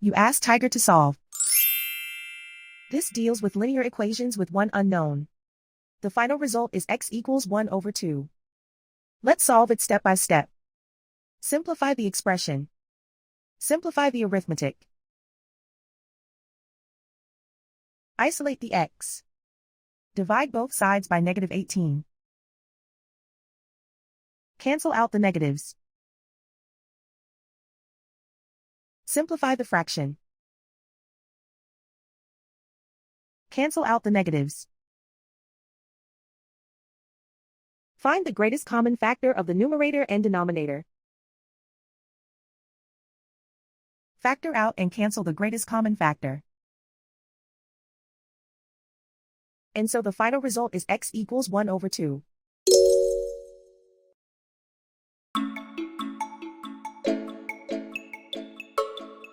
You ask Tiger to solve. This deals with linear equations with one unknown. The final result is x equals 1 over 2. Let's solve it step by step. Simplify the expression. Simplify the arithmetic. Isolate the x. Divide both sides by -18. Cancel out the negatives. Simplify the fraction. Cancel out the negatives. Find the greatest common factor of the numerator and denominator. Factor out and cancel the greatest common factor. And so the final result is x equals 1 over 2.